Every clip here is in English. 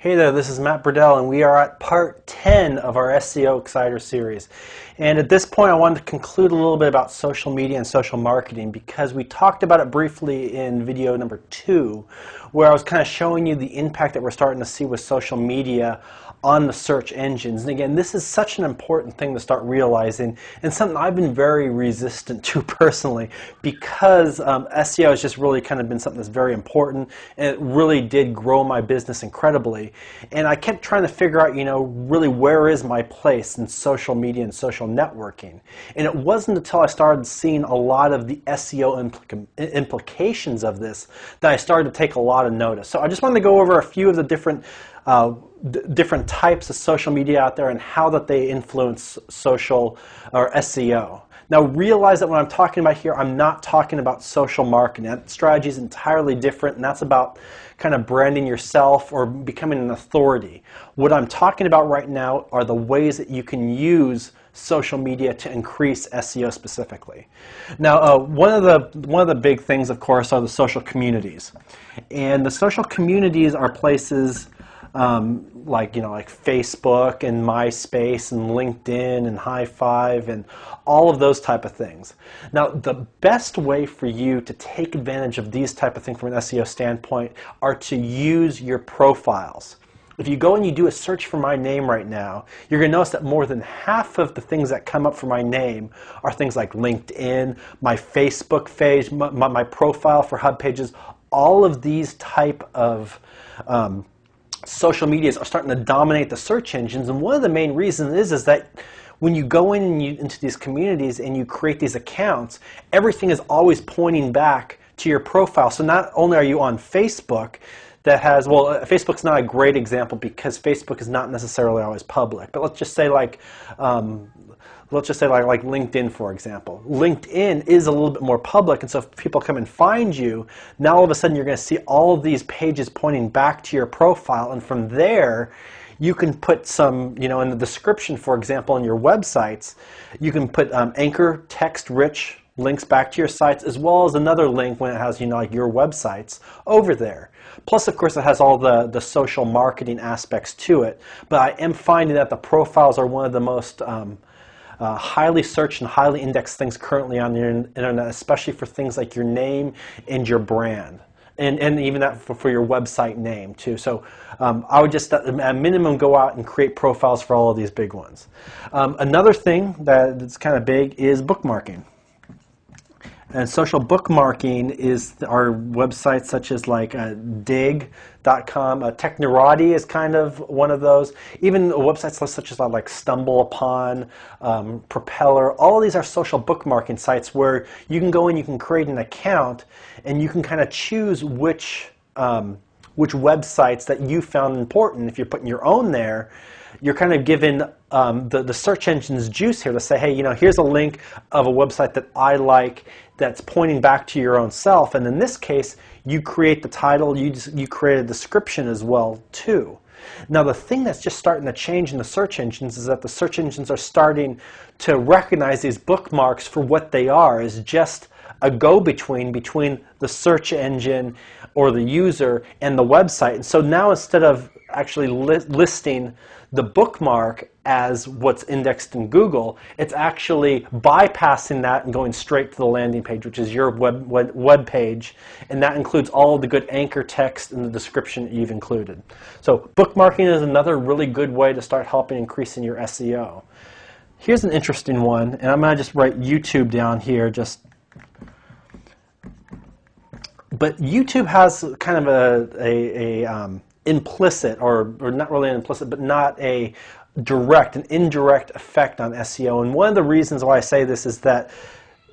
Hey there, this is Matt Burdell, and we are at part 10 of our SEO Exciter series. And at this point, I wanted to conclude a little bit about social media and social marketing because we talked about it briefly in video number 2, where I was kind of showing you the impact that we're starting to see with social media on the search engines. And again, this is such an important thing to start realizing, and something I've been very resistant to personally, because SEO has just really kind of been something that's very important, and it really did grow my business incredibly. And I kept trying to figure out, really where is my place in social media and social networking. And it wasn't until I started seeing a lot of the SEO implications of this that I started to take a lot of notice. So I just wanted to go over a few of the different types of social media out there and how that they influence social or SEO. Now realize that when I'm talking about here, I'm not talking about social marketing. That strategy is entirely different, and that's about kind of branding yourself or becoming an authority. What I'm talking about right now are the ways that you can use social media to increase SEO specifically. Now, one of the big things, of course, are the social communities, and the social communities are places like Facebook and MySpace and LinkedIn and High Five and all of those type of things. Now, the best way for you to take advantage of these type of things from an SEO standpoint are to use your profiles. If you go and you do a search for my name right now, you're going to notice that more than half of the things that come up for my name are things like LinkedIn, my Facebook page, my profile for hub pages. All of these type of social medias are starting to dominate the search engines, and one of the main reasons is that when you go into these communities and you create these accounts, everything is always pointing back to your profile. So not only are you on Facebook, Facebook's not a great example because Facebook is not necessarily always public, but let's just say like LinkedIn, for example. LinkedIn is a little bit more public, and so if people come and find you, now all of a sudden you're going to see all of these pages pointing back to your profile, and from there you can put some, in the description, for example, on your websites, you can put anchor text-rich links back to your sites, as well as another link when it has, like your websites over there. Plus, of course, it has all the social marketing aspects to it, but I am finding that the profiles are one of the most highly searched and highly indexed things currently on the internet, especially for things like your name and your brand, and even that for your website name too. So I would just at a minimum go out and create profiles for all of these big ones. Another thing that's kind of big is bookmarking. And social bookmarking is our websites such as like dig.com. Technorati is kind of one of those. Even websites such as like StumbleUpon, Propeller. All of these are social bookmarking sites where you can go and you can create an account and you can kind of choose which websites that you found important. If you're putting your own there, you're kind of given the search engine's juice here to say, hey, here's a link of a website that I like that's pointing back to your own self. And in this case, you create the title, you create a description as well too. Now, the thing that's just starting to change in the search engines is that the search engines are starting to recognize these bookmarks for what they are, as just a go-between between the search engine or the user and the website. And so now, instead of actually listing the bookmark as what's indexed in Google, it's actually bypassing that and going straight to the landing page, which is your web page, and that includes all of the good anchor text in the description that you've included. So bookmarking is another really good way to start helping increasing your SEO. Here's an interesting one, and I'm going to just write YouTube down here, but YouTube has kind of a implicit, or not really an implicit, but not an indirect effect on SEO. And one of the reasons why I say this is that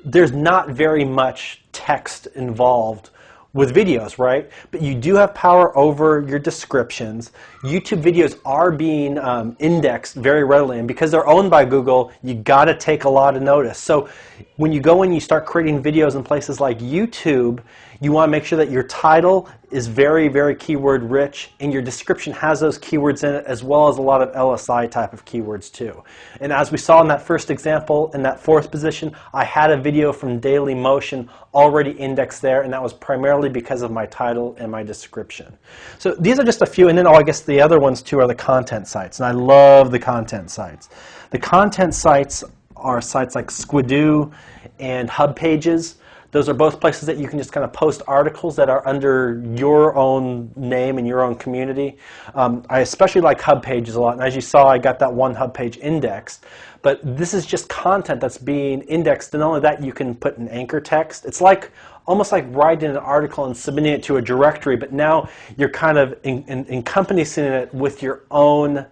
there's not very much text involved with videos, right? But you do have power over your descriptions. YouTube videos are being indexed very readily, and because they're owned by Google, you got to take a lot of notice. So when you go and you start creating videos in places like YouTube, You want to make sure that your title is very, very keyword rich and your description has those keywords in it, as well as a lot of LSI type of keywords too. And as we saw in that first example, in that fourth position, I had a video from Daily Motion already indexed there, and that was primarily because of my title and my description. So these are just a few, and then I guess the other ones too are the content sites, and I love the content sites. The content sites are sites like Squidoo and Hub Pages. Those are both places that you can just kind of post articles that are under your own name and your own community. I especially like Hub Pages a lot, and as you saw, I got that one Hub page indexed. But this is just content that's being indexed, and not only that, you can put an anchor text. It's like almost like writing an article and submitting it to a directory, but now you're kind of encompassing it with your own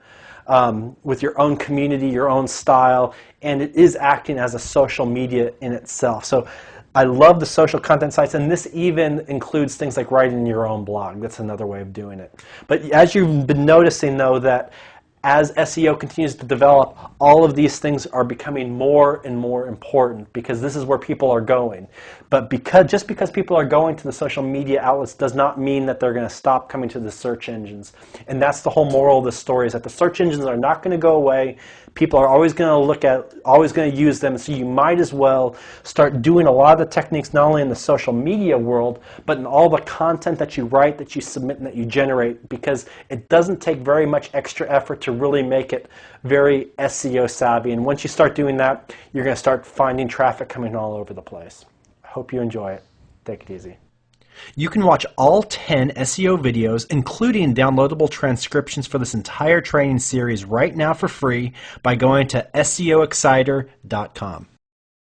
community, your own style, and it is acting as a social media in itself. So I love the social content sites, and this even includes things like writing your own blog. That's another way of doing it. But as you've been noticing, though, that as SEO continues to develop, all of these things are becoming more and more important because this is where people are going. But just because people are going to the social media outlets does not mean that they're going to stop coming to the search engines. And that's the whole moral of the story, is that the search engines are not going to go away. People are always going to use them, so you might as well start doing a lot of the techniques not only in the social media world, but in all the content that you write, that you submit, and that you generate, because it doesn't take very much extra effort to really make it very SEO savvy. And once you start doing that, you're going to start finding traffic coming all over the place. I hope you enjoy it. Take it easy. You can watch all 10 SEO videos, including downloadable transcriptions for this entire training series right now for free by going to SEOexciter.com.